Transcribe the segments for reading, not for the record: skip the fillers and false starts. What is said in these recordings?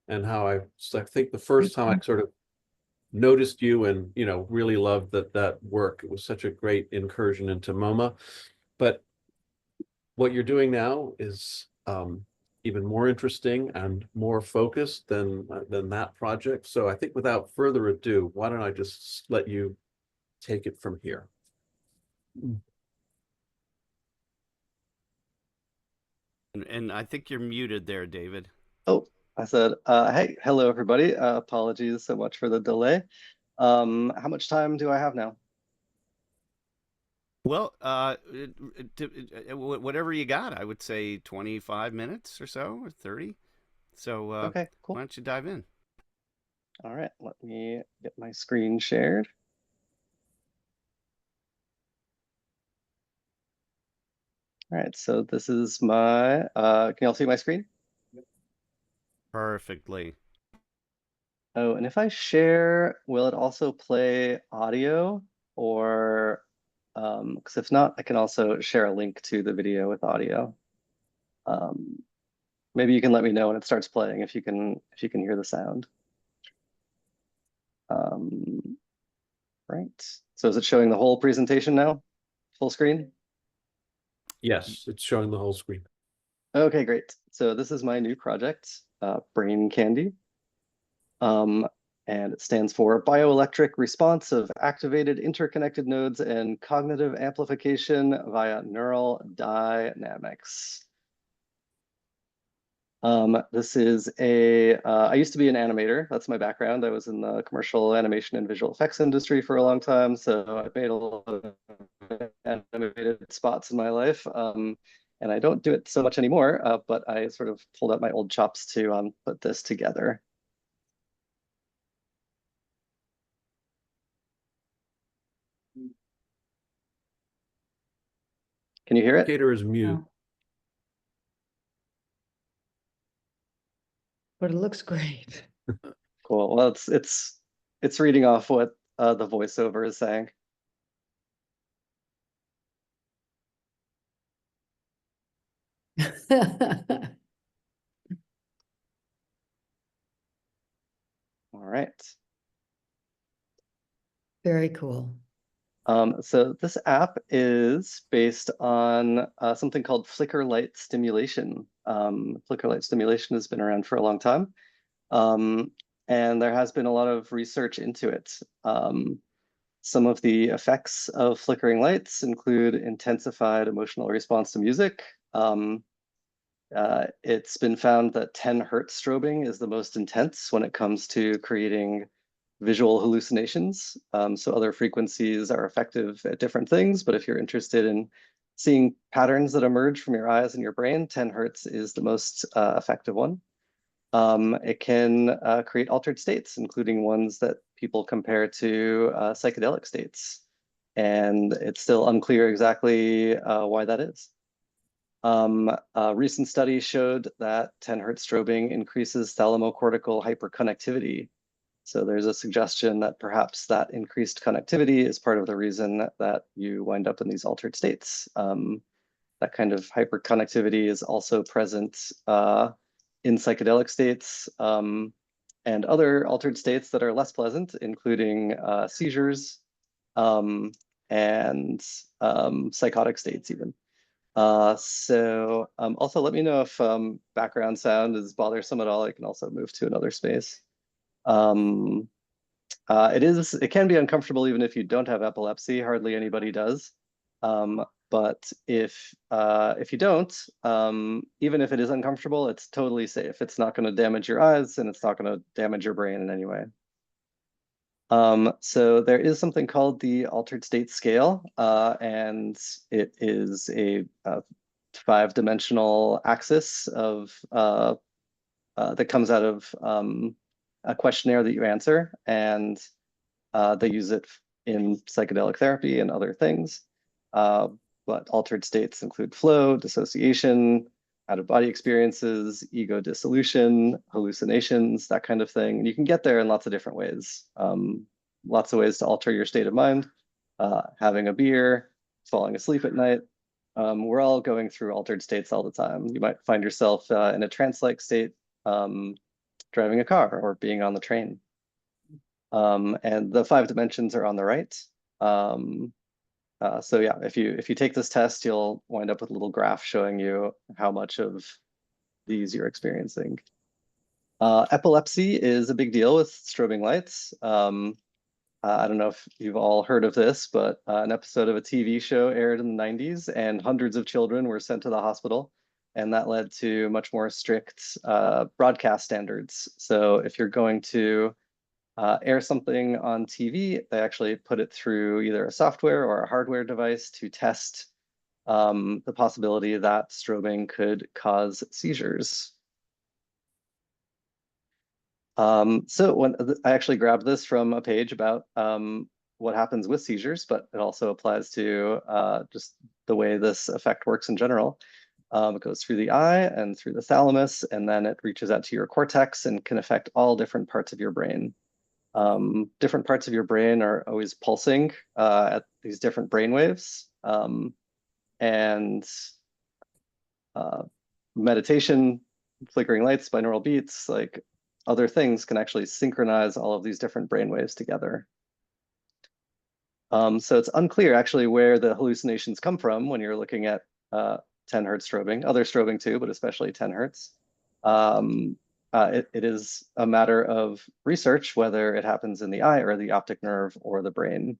and how I think the first time I sort of noticed you and, really loved that work. It was such a great incursion into MoMA. But what you're doing now is even more interesting and more focused than that project. So I think without further ado, why don't I just let you take it from here? And I think you're muted there, David. Oh, I said, hey, hello, everybody. Apologies so much for the delay. How much time do I have now? Well, whatever you got, I would say 25 minutes or so, or 30. So Okay, why cool. don't you dive in? All right, let me get my screen shared. All right, so this is my, can you all see my screen? Perfectly. Oh, and if I share, will it also play audio or, because if not, I can also share a link to the video with audio. Maybe you can let me know when it starts playing if you can hear the sound. Right. So is it showing the whole presentation now? Full screen? Yes, it's showing the whole screen. Okay, great. So this is my new project, Brain Candy. And it stands for Bioelectric Response of Activated Interconnected Nodes and Cognitive Amplification via Neural Dynamics. This is I used to be an animator. That's my background. I was in the commercial animation and visual effects industry for a long time. So I've made a lot of animated spots in my life. And I don't do it so much anymore, but I sort of pulled out my old chops to put this together. Can you hear it? Indicator is mute. Oh. But it looks great. Cool. Well, it's reading off what the voiceover is saying. All right. Very cool. So this app is based on something called flicker light stimulation. Flicker light stimulation has been around for a long time, and there has been a lot of research into it. Some of the effects of flickering lights include intensified emotional response to music. It's been found that 10 hertz strobing is the most intense when it comes to creating visual hallucinations. So other frequencies are effective at different things, but if you're interested in seeing patterns that emerge from your eyes and your brain, 10 hertz is the most effective one. It can create altered states, including ones that people compare to psychedelic states. And it's still unclear exactly why that is. A recent study showed that 10 hertz strobing increases thalamocortical hyperconnectivity. So there's a suggestion that perhaps that increased connectivity is part of the reason that you wind up in these altered states. That kind of hyperconnectivity is also present in psychedelic states and other altered states that are less pleasant, including seizures and psychotic states even. Also let me know if background sound is bothersome at all. I can also move to another space. It can be uncomfortable even if you don't have epilepsy. Hardly anybody does. But if you don't, even if it is uncomfortable, it's totally safe. It's not going to damage your eyes and it's not going to damage your brain in any way. So there is something called the altered state scale, and it is a 5-dimensional axis of that comes out of a questionnaire that you answer, and they use it in psychedelic therapy and other things. But altered states include flow, dissociation, out-of-body experiences, ego dissolution, hallucinations, that kind of thing. And you can get there in lots of different ways. Lots of ways to alter your state of mind, having a beer, falling asleep at night. We're all going through altered states all the time. You might find yourself in a trance-like state, driving a car or being on the train. And the 5 dimensions are on the right. So yeah, if you take this test, you'll wind up with a little graph showing you how much of these you're experiencing. Epilepsy is a big deal with strobing lights. I don't know if you've all heard of this, but an episode of a TV show aired in the 90s and hundreds of children were sent to the hospital. And that led to much more strict broadcast standards. So if you're going to air something on TV, they actually put it through either a software or a hardware device to test the possibility that strobing could cause seizures. So when I actually grabbed this from a page about what happens with seizures, but it also applies to just the way this effect works in general. It goes through the eye and through the thalamus, and then it reaches out to your cortex and can affect all different parts of your brain. Different parts of your brain are always pulsing at these different brain waves. And meditation, flickering lights, binaural beats, like other things can actually synchronize all of these different brain waves together. So it's unclear actually where the hallucinations come from when you're looking at 10 hertz strobing, other strobing too, but especially 10 hertz. It is a matter of research whether it happens in the eye or the optic nerve or the brain.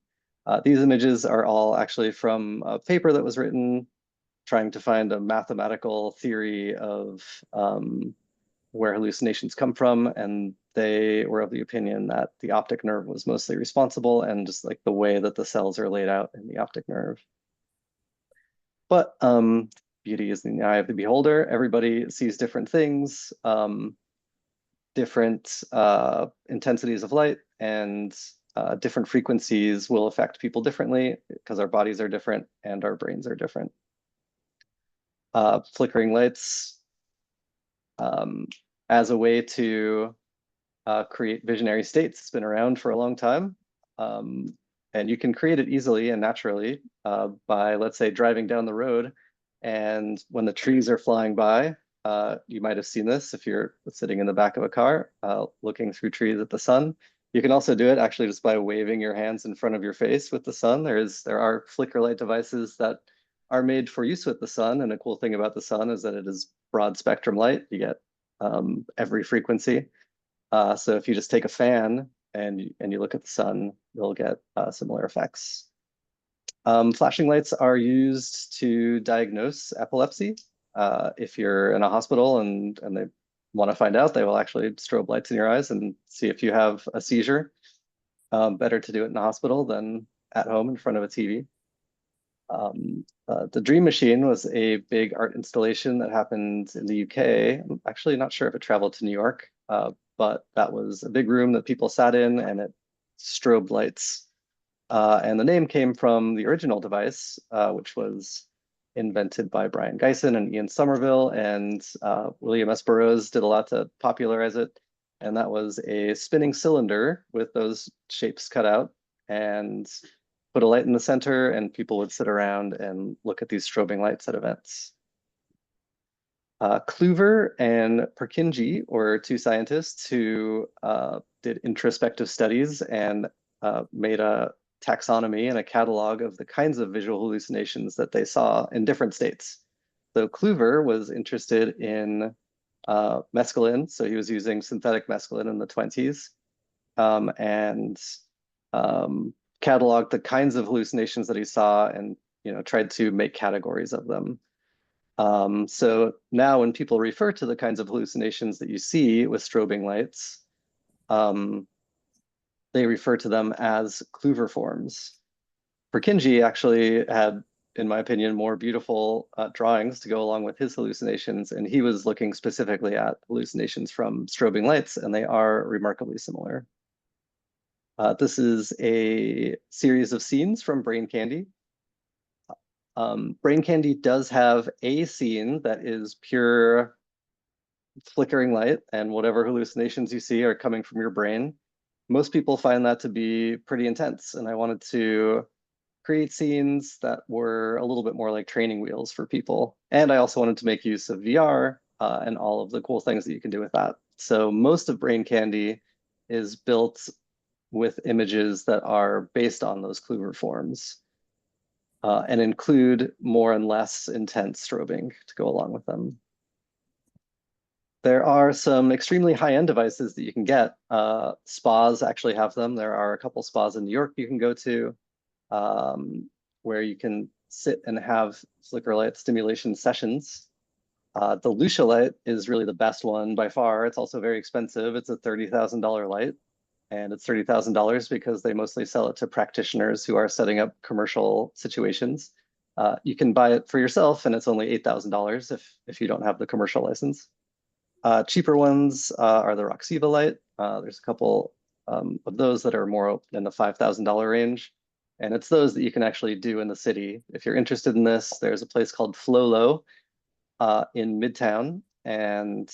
These images are all actually from a paper that was written trying to find a mathematical theory of where hallucinations come from, and they were of the opinion that the optic nerve was mostly responsible and just like the way that the cells are laid out in the optic nerve. But beauty is in the eye of the beholder. Everybody sees different things, different intensities of light, and different frequencies will affect people differently because our bodies are different and our brains are different. Flickering lights as a way to create visionary states has been around for a long time. And you can create it easily and naturally by, let's say, driving down the road. And when the trees are flying by, you might have seen this if you're sitting in the back of a car, looking through trees at the sun. You can also do it actually just by waving your hands in front of your face with the sun. There are flicker light devices that are made for use with the sun. And a cool thing about the sun is that it is broad spectrum light. You get every frequency. So if you just take a fan and you look at the sun, you'll get similar effects. Flashing lights are used to diagnose epilepsy. If you're in a hospital and they want to find out, they will actually strobe lights in your eyes and see if you have a seizure. Better to do it in a hospital than at home in front of a TV. The Dream Machine was a big art installation that happened in the UK. I'm actually not sure if it traveled to New York, but that was a big room that people sat in and it strobed lights. And the name came from the original device, which was invented by Brian Geisen and Ian Somerville, and William S. Burroughs did a lot to popularize it. And that was a spinning cylinder with those shapes cut out and put a light in the center, and people would sit around and look at these strobing lights at events. Kluver and Purkinje were 2 scientists who did introspective studies and made a taxonomy and a catalog of the kinds of visual hallucinations that they saw in different states. So Kluver was interested in mescaline, so he was using synthetic mescaline in the 20s, and cataloged the kinds of hallucinations that he saw and tried to make categories of them. So now when people refer to the kinds of hallucinations that you see with strobing lights, they refer to them as Kluver forms. Purkinje actually had, in my opinion, more beautiful drawings to go along with his hallucinations, and he was looking specifically at hallucinations from strobing lights, and they are remarkably similar. This is a series of scenes from Brain Candy. Brain Candy does have a scene that is pure flickering light, and whatever hallucinations you see are coming from your brain. Most people find that to be pretty intense, and I wanted to create scenes that were a little bit more like training wheels for people. And I also wanted to make use of VR and all of the cool things that you can do with that. So most of Brain Candy is built with images that are based on those Kluver forms and include more and less intense strobing to go along with them. There are some extremely high-end devices that you can get. Spas actually have them. There are a couple spas in New York you can go to where you can sit and have flicker light stimulation sessions. The Lucia light is really the best one by far. It's also very expensive. It's a $30,000 light, and it's $30,000 because they mostly sell it to practitioners who are setting up commercial situations. You can buy it for yourself, and it's only $8,000 if you don't have the commercial license. Cheaper ones are the Roxiva light. There's a couple of those that are more in the $5,000 range. And it's those that you can actually do in the city. If you're interested in this, there's a place called Flolo in Midtown, and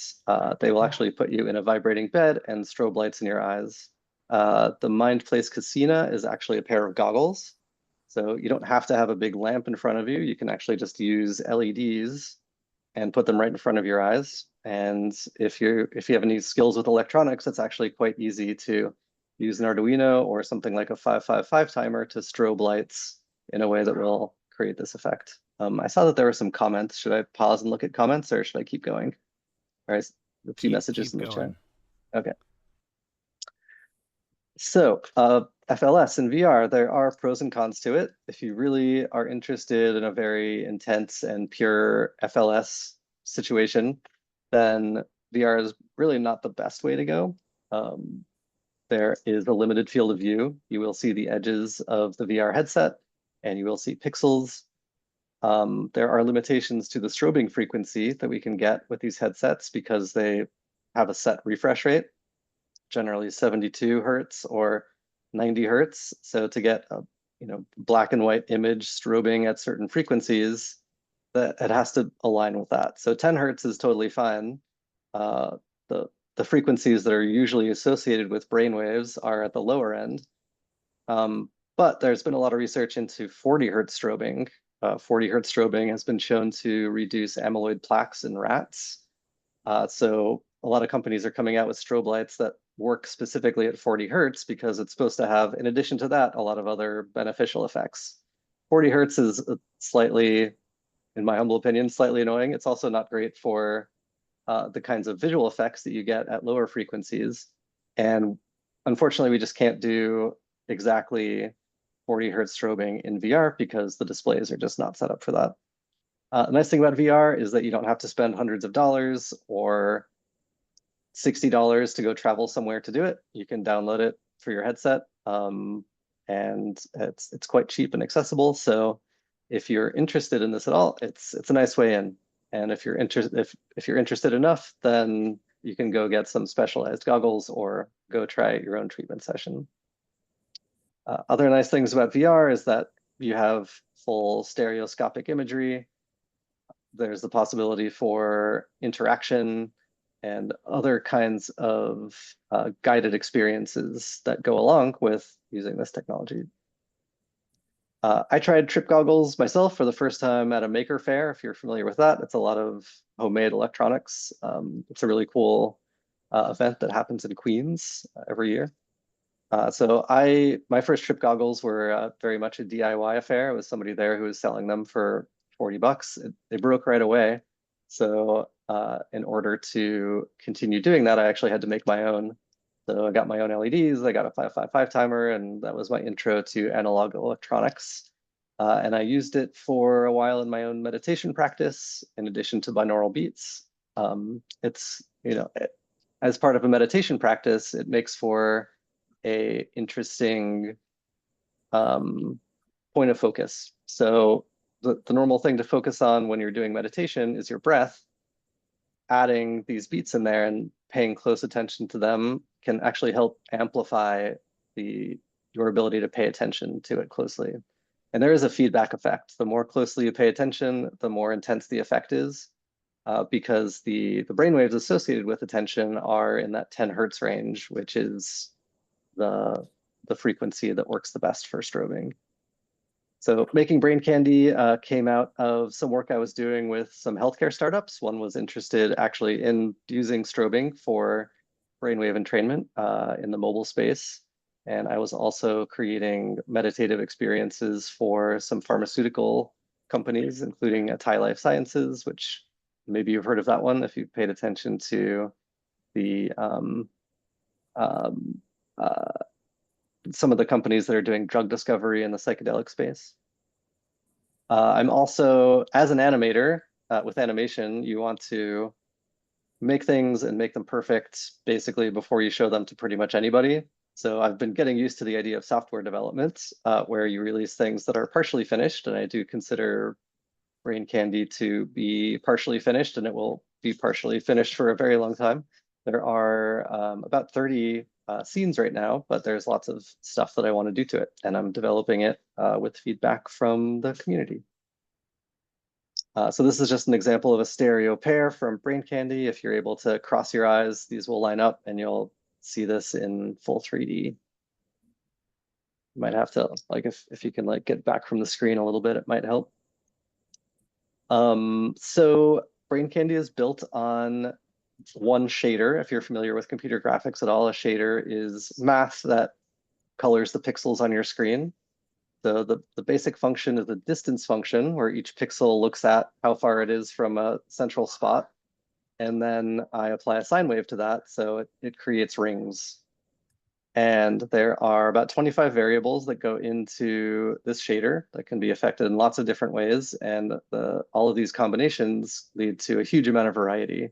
they will actually put you in a vibrating bed and strobe lights in your eyes. The Mind Place Casina is actually a pair of goggles. So you don't have to have a big lamp in front of you. You can actually just use LEDs and put them right in front of your eyes. And if you have any skills with electronics, it's actually quite easy to use an Arduino or something like a 555 timer to strobe lights in a way that will create this effect. I saw that there were some comments. Should I pause and look at comments, or should I keep going? All right, a few messages in the chat. Okay. So FLS and VR, there are pros and cons to it. If you really are interested in a very intense and pure FLS situation, then VR is really not the best way to go. There is a limited field of view. You will see the edges of the VR headset, and you will see pixels. There are limitations to the strobing frequency that we can get with these headsets because they have a set refresh rate, generally 72 hertz or 90 hertz. So to get a black and white image strobing at certain frequencies, that it has to align with that. So 10 hertz is totally fine. The frequencies that are usually associated with brainwaves are at the lower end. But there's been a lot of research into 40 hertz strobing. 40 hertz strobing has been shown to reduce amyloid plaques in rats. So a lot of companies are coming out with strobe lights that work specifically at 40 hertz because it's supposed to have, in addition to that, a lot of other beneficial effects. 40 hertz is slightly, in my humble opinion, slightly annoying. It's also not great for the kinds of visual effects that you get at lower frequencies. And unfortunately, we just can't do exactly 40 hertz strobing in VR because the displays are just not set up for that. The nice thing about VR is that you don't have to spend hundreds of dollars or $60 to go travel somewhere to do it. You can download it for your headset, and it's quite cheap and accessible. So if you're interested in this at all, it's a nice way in. And if you're interested enough, then you can go get some specialized goggles or go try your own treatment session. Other nice things about VR is that you have full stereoscopic imagery. There's the possibility for interaction and other kinds of guided experiences that go along with using this technology. I tried trip goggles myself for the first time at a maker fair. If you're familiar with that, it's a lot of homemade electronics. It's a really cool event that happens in Queens every year. So my first trip goggles were very much a DIY affair. It was somebody there who was selling them for 40 bucks. They broke right away. So in order to continue doing that, I actually had to make my own. So I got my own LEDs, I got a 555 timer, and that was my intro to analog electronics. And I used it for a while in my own meditation practice, in addition to binaural beats. It's, as part of a meditation practice, it makes for a interesting point of focus. So the normal thing to focus on when you're doing meditation is your breath. Adding these beats in there and paying close attention to them can actually help amplify your ability to pay attention to it closely. And there is a feedback effect. The more closely you pay attention, the more intense the effect is, because the brainwaves associated with attention are in that 10 hertz range, which is the frequency that works the best for strobing. So making brain candy came out of some work I was doing with some healthcare startups. One was interested actually in using strobing for brainwave entrainment in the mobile space. And I was also creating meditative experiences for some pharmaceutical companies, including Atai Life Sciences, which maybe you've heard of that one if you've paid attention to the some of the companies that are doing drug discovery in the psychedelic space. I'm also, as an animator, with animation, you want to make things and make them perfect basically before you show them to pretty much anybody. So I've been getting used to the idea of software development, where you release things that are partially finished, and I do consider Brain Candy to be partially finished, and it will be partially finished for a very long time. There are about 30 scenes right now, but there's lots of stuff that I want to do to it, and I'm developing it with feedback from the community. So this is just an example of a stereo pair from Brain Candy. If you're able to cross your eyes, these will line up and you'll see this in full 3D. You might have to, like, if you can like get back from the screen a little bit, it might help. So Brain Candy is built on one shader. If you're familiar with computer graphics at all, a shader is math that colors the pixels on your screen. So the basic function is a distance function where each pixel looks at how far it is from a central spot. And then I apply a sine wave to that, so it creates rings. And there are about 25 variables that go into this shader that can be affected in lots of different ways. And all of these combinations lead to a huge amount of variety.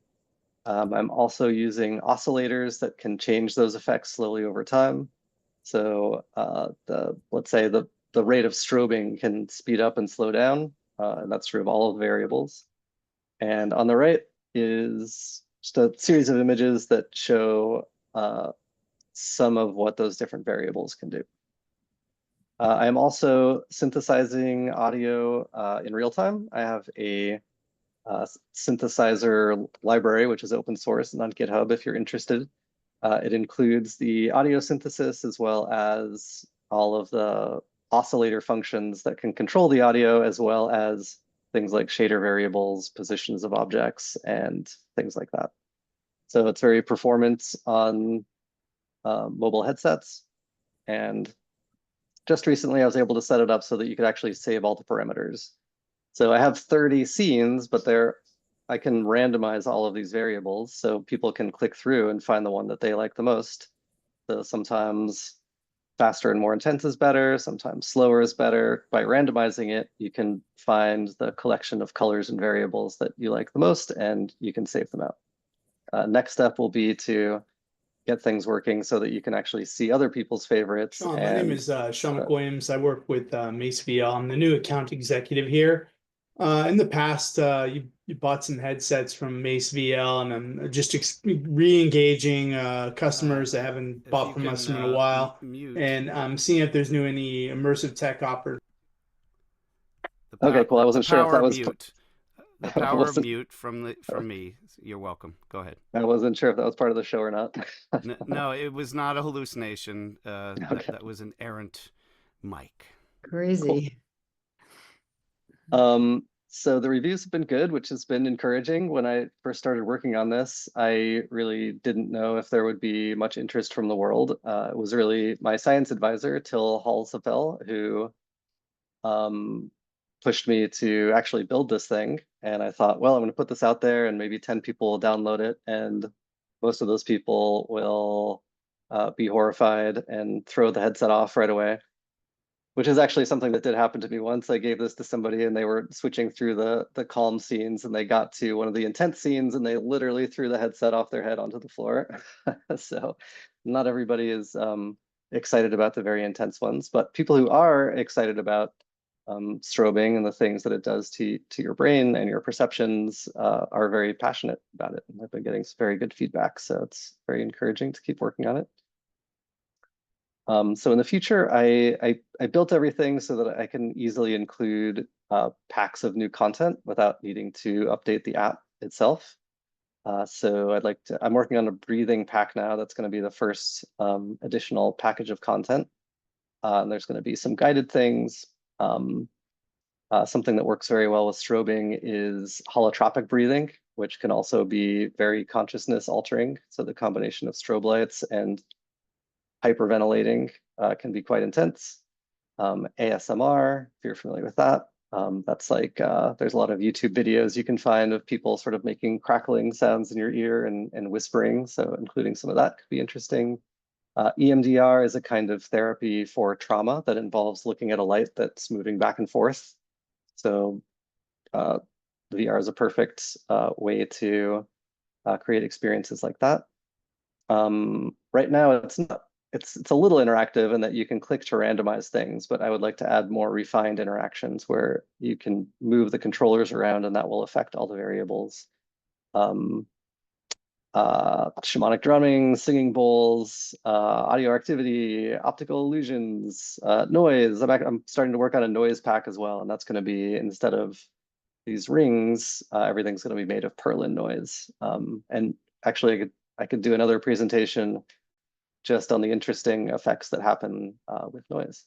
I'm also using oscillators that can change those effects slowly over time. So let's say the rate of strobing can speed up and slow down, and that's true of all of the variables. And on the right is just a series of images that show some of what those different variables can do. I am also synthesizing audio in real time. I have a synthesizer library, which is open source and on GitHub if you're interested. It includes the audio synthesis as well as all of the oscillator functions that can control the audio, as well as things like shader variables, positions of objects, and things like that. So it's very performant on mobile headsets. And just recently I was able to set it up so that you could actually save all the parameters. So I have 30 scenes, but I can randomize all of these variables so people can click through and find the one that they like the most. So sometimes faster and more intense is better, sometimes slower is better. By randomizing it, you can find the collection of colors and variables that you like the most, and you can save them out. Next step will be to get things working so that you can actually see other people's favorites. Sean, my name is Sean McWilliams. I work with Mace VL. I'm the new account executive here. In the past, you bought some headsets from Mace VL, and I'm just re-engaging customers that haven't bought from us in a while. And I'm seeing if there's any immersive tech opportunities. Okay, cool. I wasn't sure if that was mute. The power of mute from me. You're welcome. Go ahead. I wasn't sure if that was part of the show or not. No, it was not a hallucination. Okay. That was an errant mic. Crazy. Cool. So the reviews have been good, which has been encouraging. When I first started working on this, I really didn't know if there would be much interest from the world. It was really my science advisor, Till Halsapel, who pushed me to actually build this thing. And I thought, well, I'm going to put this out there and maybe 10 people will download it. And most of those people will be horrified and throw the headset off right away, which is actually something that did happen to me once. I gave this to somebody and they were switching through the calm scenes and they got to one of the intense scenes and they literally threw the headset off their head onto the floor. So not everybody is excited about the very intense ones, but people who are excited about strobing and the things that it does to your brain and your perceptions are very passionate about it. And I've been getting some very good feedback, so it's very encouraging to keep working on it. So in the future, I built everything so that I can easily include packs of new content without needing to update the app itself. So I'm working on a breathing pack now. That's going to be the first additional package of content. And there's going to be some guided things. Something that works very well with strobing is holotropic breathing, which can also be very consciousness altering. So the combination of strobe lights and hyperventilating can be quite intense. ASMR, if you're familiar with that. That's like, there's a lot of YouTube videos you can find of people sort of making crackling sounds in your ear and whispering. So including some of that could be interesting. EMDR is a kind of therapy for trauma that involves looking at a light that's moving back and forth. So the VR is a perfect way to create experiences like that. Right now, it's not. It's a little interactive in that you can click to randomize things, but I would like to add more refined interactions where you can move the controllers around and that will affect all the variables. Shamanic drumming, singing bowls, audio activity, optical illusions, noise. I'm starting to work on a noise pack as well, and that's going to be, instead of these rings, everything's going to be made of Perlin noise. And actually, I could do another presentation just on the interesting effects that happen with noise.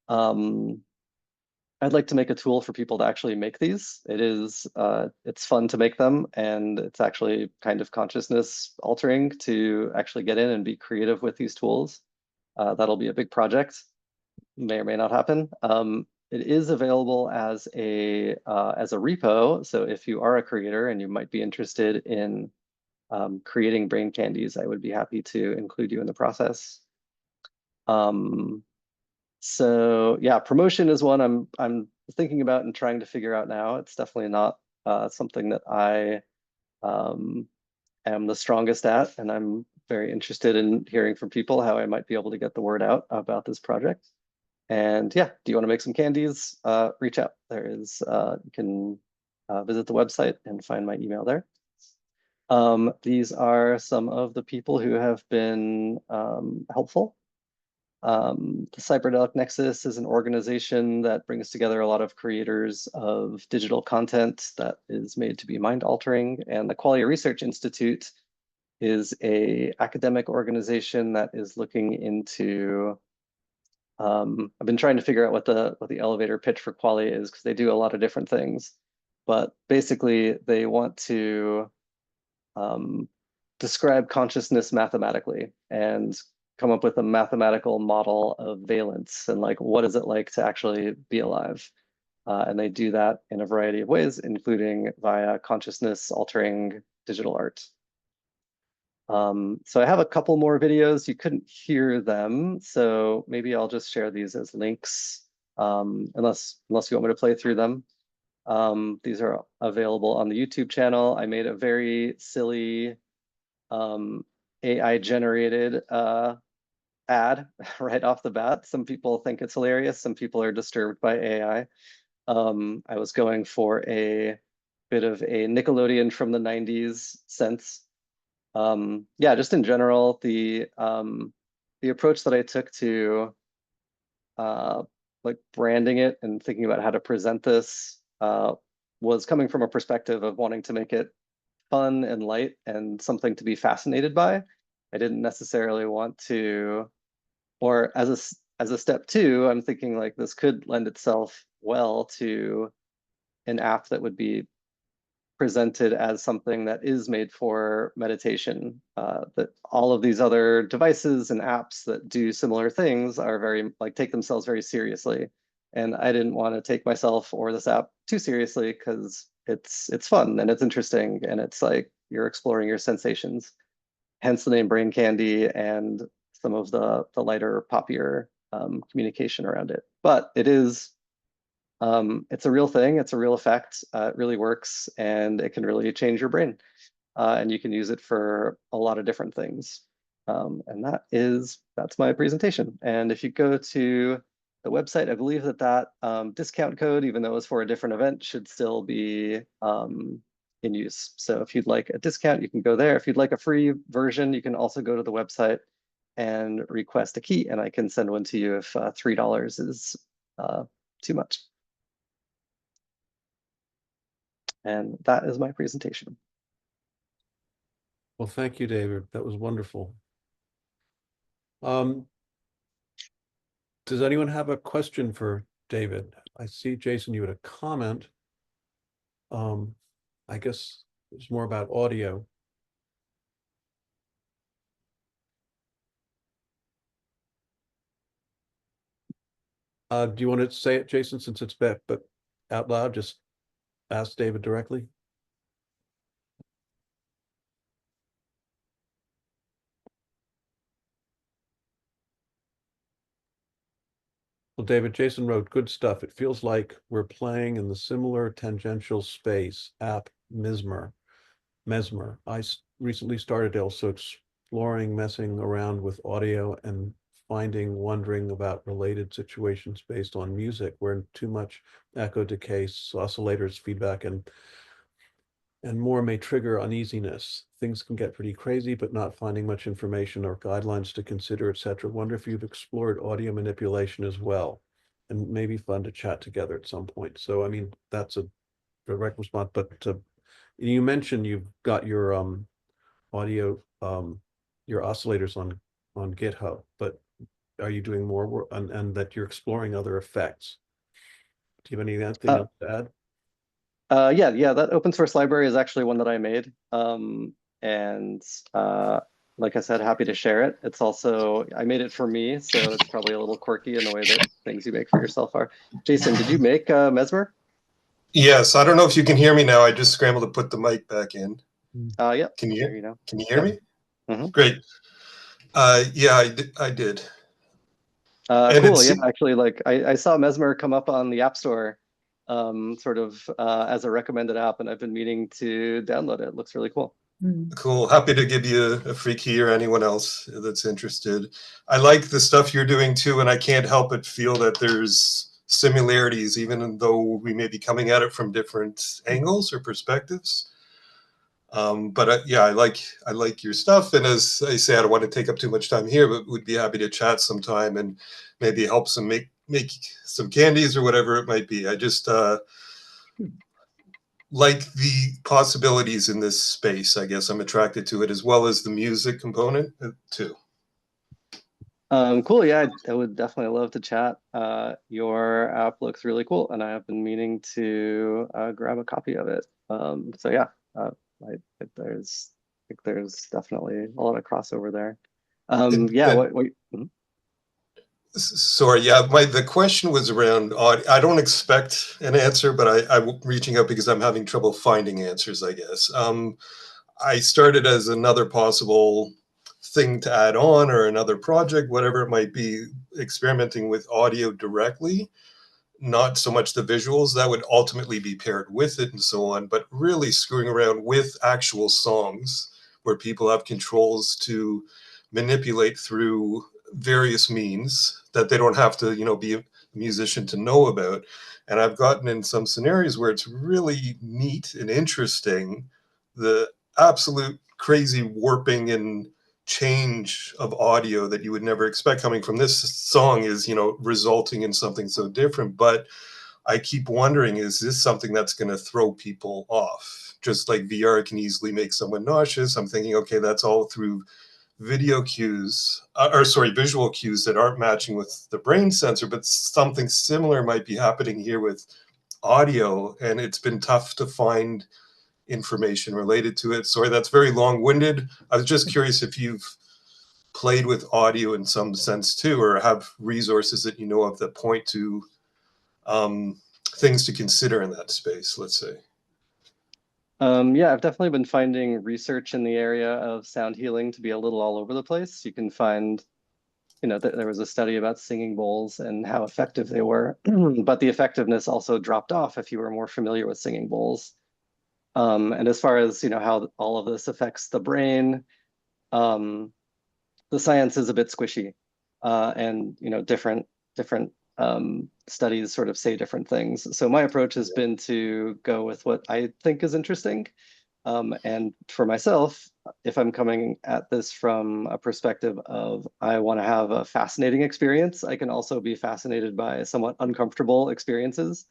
I'd like to make a tool for people to actually make these. It's fun to make them, and it's actually kind of consciousness altering to actually get in and be creative with these tools. That'll be a big project, may or may not happen. It is available as a repo. So if you are a creator and you might be interested in creating brain candies, I would be happy to include you in the process. So yeah, promotion is one I'm thinking about and trying to figure out now. It's definitely not something that I am the strongest at, and I'm very interested in hearing from people how I might be able to get the word out about this project. And yeah, do you want to make some candies? Reach out. You can visit the website and find my email there. These are some of the people who have been helpful. The Cyberdelic Nexus is an organization that brings together a lot of creators of digital content that is made to be mind-altering, and the Qualia Research Institute is an academic organization that is looking into. I've been trying to figure out what the elevator pitch for Qualia is, because they do a lot of different things, but basically they want to describe consciousness mathematically and come up with a mathematical model of valence and like what is it like to actually be alive. And they do that in a variety of ways, including via consciousness altering digital art. So I have a couple more videos. You couldn't hear them, so maybe I'll just share these as links, unless you want me to play through them. These are available on the YouTube channel. I made a very silly AI-generated ad right off the bat. Some people think it's hilarious. Some people are disturbed by AI. I was going for a bit of a Nickelodeon from the 90s sense. Yeah, just in general, the approach that I took to like branding it and thinking about how to present this was coming from a perspective of wanting to make it fun and light and something to be fascinated by. I didn't necessarily want to, or as a step two, I'm thinking like this could lend itself well to an app that would be presented as something that is made for meditation. That all of these other devices and apps that do similar things are very, like, take themselves very seriously. And I didn't want to take myself or this app too seriously, because it's fun and it's interesting and it's like you're exploring your sensations. Hence the name Brain Candy and some of the lighter, poppier communication around it. But it is, it's a real thing. It's a real effect. It really works, and it can really change your brain. And you can use it for a lot of different things. And that's my presentation. And if you go to the website, I believe that discount code, even though it was for a different event, should still be in use. So if you'd like a discount, you can go there. If you'd like a free version, you can also go to the website and request a key, and I can send one to you if $3 is too much. And that is my presentation. Well, thank you, David. That was wonderful. Does anyone have a question for David. I see, Jason, you had a comment. I guess it's more about audio. Do you want to say it, Jason, since it's back, but out loud, just ask David directly? Well, David, Jason wrote, good stuff. It feels like we're playing in the similar tangential space app Mesmer. I recently started also exploring messing around with audio and wondering about related situations based on music where too much echo decay, oscillators, feedback, and more may trigger uneasiness. Things can get pretty crazy, but not finding much information or guidelines to consider, etc. Wonder if you've explored audio manipulation as well, and maybe fun to chat together at some point. So, I mean, that's a direct response, but you mentioned you've got your audio, your oscillators on GitHub, but are you doing more work and that you're exploring other effects? Do you have anything else to add? Yeah, that open source library is actually one that I made. And like I said, happy to share it. It's also, I made it for me, so it's probably a little quirky in the way that things you make for yourself are. Jason, did you make Mesmer? Yes, I don't know if you can hear me now. I just scrambled to put the mic back in. Yeah, Can you there you know. Can you hear me? Mm-hmm. Great. Yeah, I did. And Cool. it's Yeah, actually, like I saw Mesmer come up on the App Store, sort of as a recommended app, and I've been meaning to download it. It looks really cool. cool. Happy to give you a free key or anyone else that's interested. I like the stuff you're doing too, and I can't help but feel that there's similarities, even though we may be coming at it from different angles or perspectives. But yeah, I like your stuff, and as I say, I don't want to take up too much time here, but would be happy to chat sometime and maybe help some make some candies or whatever it might be. I just like the possibilities in this space. I guess I'm attracted to it as well as the music component too. Cool. Yeah, I would definitely love to chat. Your app looks really cool, and I have been meaning to grab a copy of it. So yeah, I think there's definitely a lot of crossover there. Yeah. Mhm. Sorry, yeah, the question was around audio. I don't expect an answer, but I'm reaching out because I'm having trouble finding answers, I guess. I started as another possible thing to add on or another project, whatever it might be, experimenting with audio directly, not so much the visuals that would ultimately be paired with it and so on, but really screwing around with actual songs where people have controls to manipulate through various means that they don't have to, be a musician to know about. And I've gotten in some scenarios where it's really neat and interesting, the absolute crazy warping and change of audio that you would never expect coming from this song is, resulting in something so different. But I keep wondering, is this something that's going to throw people off? Just like VR can easily make someone nauseous. I'm thinking, okay, that's all through visual cues that aren't matching with the brain sensor, but something similar might be happening here with audio, and it's been tough to find information related to it. Sorry, that's very long-winded. I was just curious if you've played with audio in some sense too, or have resources that you know of that point to things to consider in that space, let's say. Yeah, I've definitely been finding research in the area of sound healing to be a little all over the place. You can find, there was a study about singing bowls and how effective they were, but the effectiveness also dropped off if you were more familiar with singing bowls. And as far as, how all of this affects the brain, the science is a bit squishy, and, different studies sort of say different things. So my approach has been to go with what I think is interesting. And for myself, if I'm coming at this from a perspective of I want to have a fascinating experience, I can also be fascinated by somewhat uncomfortable experiences.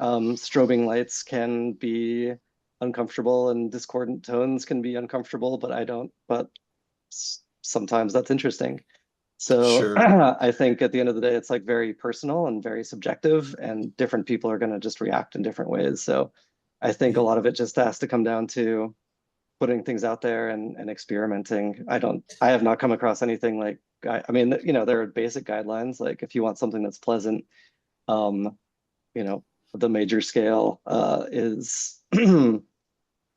Strobing lights can be uncomfortable and discordant tones can be uncomfortable, but sometimes that's interesting. So Sure. I think at the end of the day, it's like very personal and very subjective, and different people are going to just react in different ways. So I think a lot of it just has to come down to putting things out there and experimenting. I have not come across anything like, I mean, you know, there are basic guidelines, like if you want something that's pleasant, you know, the major scale is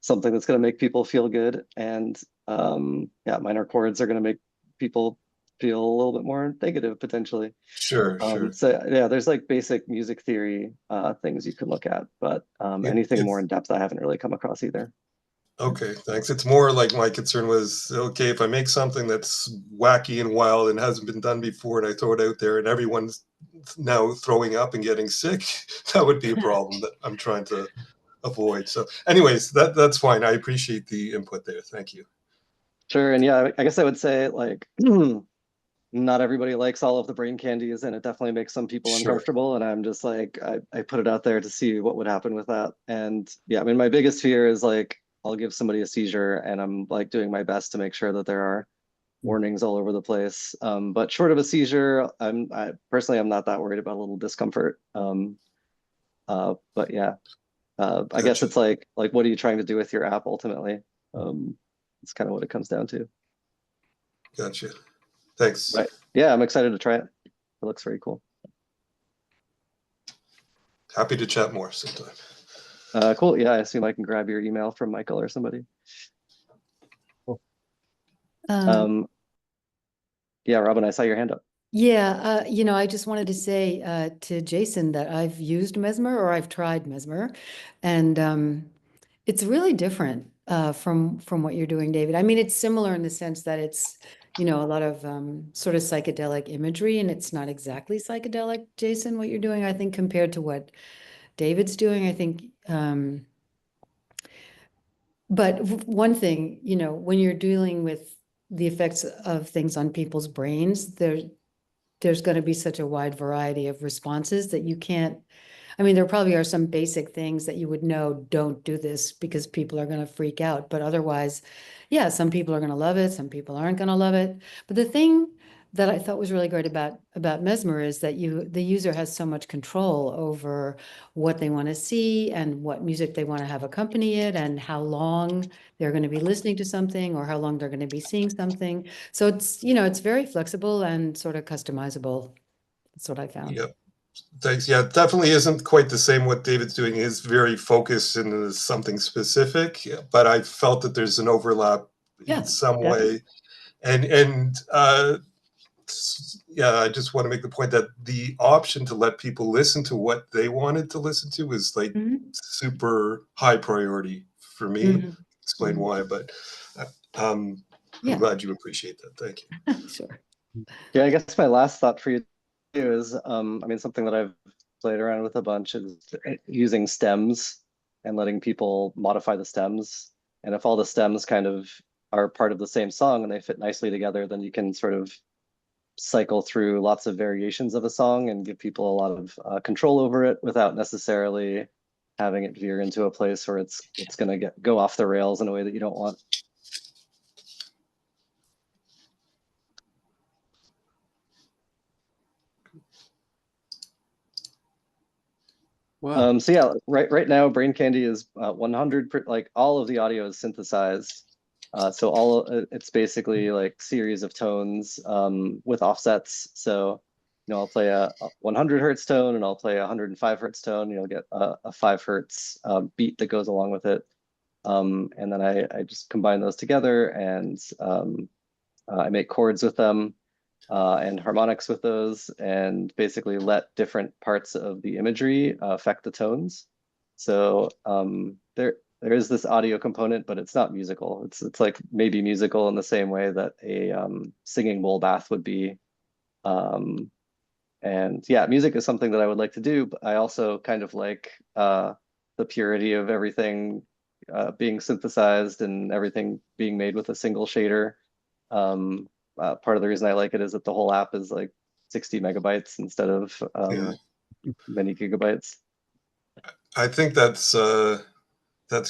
something that's going to make people feel good. And yeah, minor chords are going to make people feel a little bit more negative potentially. Sure, sure. So yeah, there's like basic music theory things you can look at, but anything more It's in depth, I haven't really come across either. okay, thanks. It's more like my concern was, okay, if I make something that's wacky and wild and hasn't been done before and I throw it out there and everyone's now throwing up and getting sick, that would be a problem that I'm trying to avoid. So anyways, that's fine. I appreciate the input there. Thank you. Sure, and yeah, I guess I would say like not everybody likes all of the brain candies, and it definitely makes some people Sure. uncomfortable. And I'm just like, I put it out there to see what would happen with that. And yeah, I mean, my biggest fear is like, I'll give somebody a seizure, and I'm like doing my best to make sure that there are warnings all over the place. But short of a seizure, I personally, I'm not that worried about a little discomfort. But yeah, I guess Gotcha. it's like, what are you trying to do with your app ultimately? It's kind of what it comes down to. Gotcha. Thanks. Right. Yeah, I'm excited to try it. It looks very cool. Happy to chat more sometime. Cool. Yeah, I assume I can grab your email from Michael or somebody. Yeah, Robin, I saw your hand up. Yeah, you know, I just wanted to say to Jason that I've used Mesmer, or I've tried Mesmer, and it's really different from what you're doing, David. I mean, it's similar in the sense that it's, you know, a lot of sort of psychedelic imagery, and it's not exactly psychedelic, Jason, what you're doing, I think, compared to what David's doing. I think, but one thing, you know, when you're dealing with the effects of things on people's brains, there's going to be such a wide variety of responses that you can't, I mean, there probably are some basic things that you would know, don't do this because people are going to freak out. But otherwise, yeah, some people are going to love it. Some people aren't going to love it. But the thing that I thought was really great about Mesmer is that the user has so much control over what they want to see and what music they want to have accompany it and how long they're going to be listening to something or how long they're going to be seeing something. So it's, you know, it's very flexible and sort of customizable. That's what I found. Yep. Thanks. Yeah, it definitely isn't quite the same what David's doing. Is very focused into something specific, but I felt that there's an overlap in some way. And yeah, I just want to make the point that the option to let people listen to what they wanted to listen to was like super high priority for me. Explain why, but I'm glad you appreciate that. Thank you. Sure. Yeah, I guess my last thought for you is, I mean, something that I've played around with a bunch is using stems and letting people modify the stems. And if all the stems kind of are part of the same song and they fit nicely together, then you can sort of cycle through lots of variations of a song and give people a lot of control over it without necessarily having it veer into a place where it's going to go off the rails in a way that you don't want. Wow. So yeah, right now, Brain Candy is 100, like all of the audio is synthesized. So it's basically like series of tones with offsets. So, you know, I'll play a 100 hertz tone and I'll play a 105 hertz tone. You'll get a 5 hertz beat that goes along with it. And then I just combine those together and I make chords with them. And harmonics with those, and basically let different parts of the imagery affect the tones. So there is this audio component, but it's not musical. It's like maybe musical in the same way that a singing bowl bath would be. And yeah, music is something that I would like to do, but I also kind of like the purity of everything being synthesized and everything being made with a single shader. Part of the reason I like it is that the whole app is like 60 megabytes instead of many gigabytes. I think that's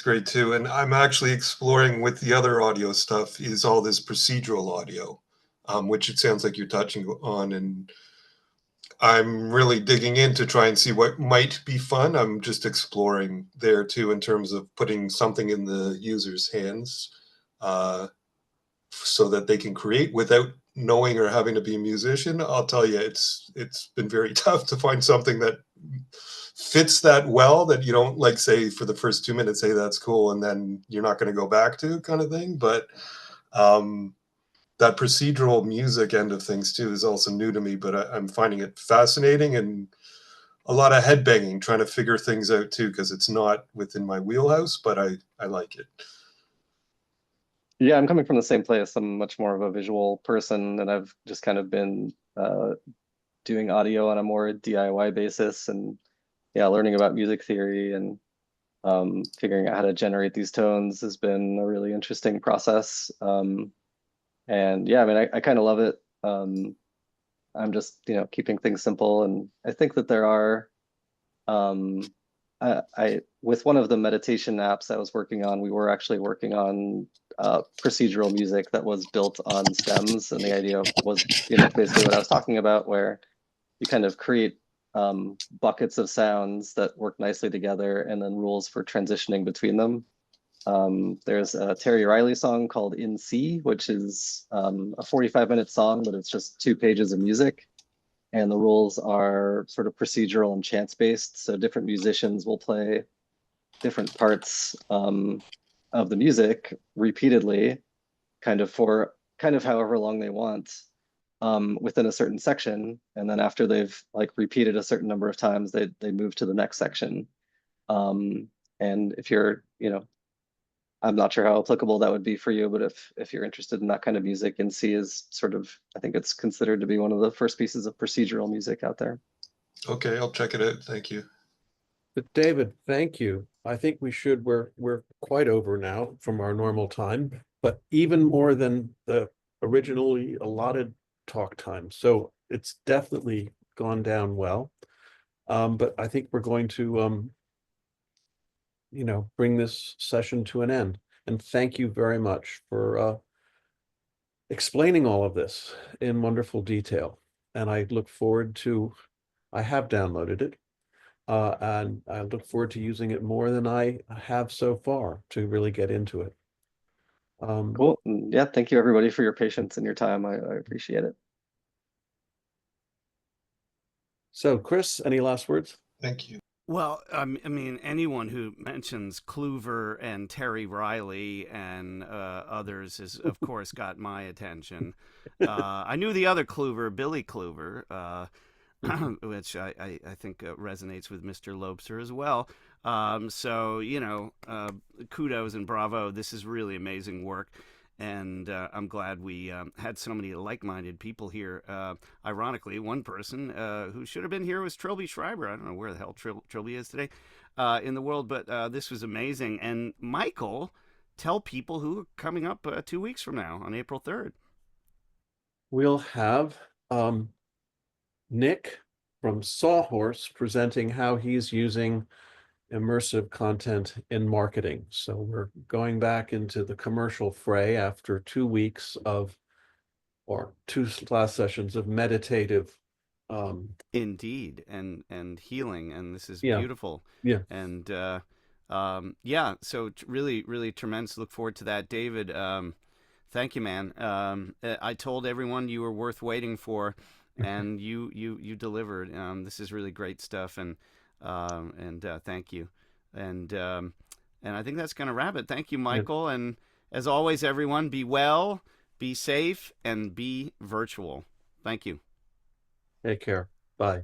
great too. And I'm actually exploring with the other audio stuff is all this procedural audio. which it sounds like you're touching on. And I'm really digging in to try and see what might be fun. I'm just exploring there too, in terms of putting something in the user's hands so that they can create without knowing or having to be a musician. I'll tell you, it's been very tough to find something that fits that well, that you don't like say for the first 2 minutes, hey, that's cool, and then you're not going to go back to, kind of thing. But that procedural music end of things too is also new to me, but I'm finding it fascinating, and a lot of head banging trying to figure things out too, because it's not within my wheelhouse, but I like it. Yeah, I'm coming from the same place. I'm much more of a visual person, and I've just kind of been doing audio on a more DIY basis, and yeah, learning about music theory and figuring out how to generate these tones has been a really interesting process. And yeah, I mean, I kind of love it. I'm just, keeping things simple. And I think that there are, with one of the meditation apps I was working on, we were actually working on procedural music that was built on stems. And the idea was, basically what I was talking about, where you kind of create buckets of sounds that work nicely together, and then rules for transitioning between them. There's a Terry Riley song called In C, which is a 45-minute song, but it's just 2 pages of music. And the rules are sort of procedural and chance-based. So different musicians will play different parts of the music repeatedly, kind of however long they want, within a certain section. And then after they've repeated a certain number of times, they move to the next section. And if you're, I'm not sure how applicable that would be for you, but if you're interested in that kind of music, In C is sort of, I think it's considered to be one of the first pieces of procedural music out there. Okay, I'll check it out. Thank you. But David, thank you. I think we're quite over now from our normal time, but even more than the originally allotted talk time. So it's definitely gone down well. But I think we're going to bring this session to an end. And thank you very much for explaining all of this in wonderful detail. And I look forward to, I have downloaded it, and I look forward to using it more than I have so far to really get into it. Cool. Yeah, thank you everybody for your patience and your time. I appreciate it. So Chris, any last words? Thank you. Well, I mean, anyone who mentions Kluver and Terry Riley and others has, of course, got my attention. I knew the other Kluver, Billy Kluver, which I think resonates with Mr. Lobser as well. So, kudos and bravo. This is really amazing work. And I'm glad we had so many like-minded people here. Ironically, one person who should have been here was Trilby Schreiber. I don't know where the hell Trilby is today in the world, but this was amazing. And Michael, tell people who are coming up 2 weeks from now on April 3rd. We'll have Nick from Sawhorse presenting how he's using immersive content in marketing. So we're going back into the commercial fray after 2 weeks or 2 class sessions of meditative. Indeed, and healing, and this is Yeah. beautiful. Yeah. And so really, really tremendous. Look forward to that, David. Thank you, man. I told everyone you were worth waiting for, and you delivered. This is really great stuff, and thank you. And I think that's going to wrap it. Thank you, Michael. Yeah. And as always, everyone, be well, be safe, and be virtual. Thank you. Take care. Bye.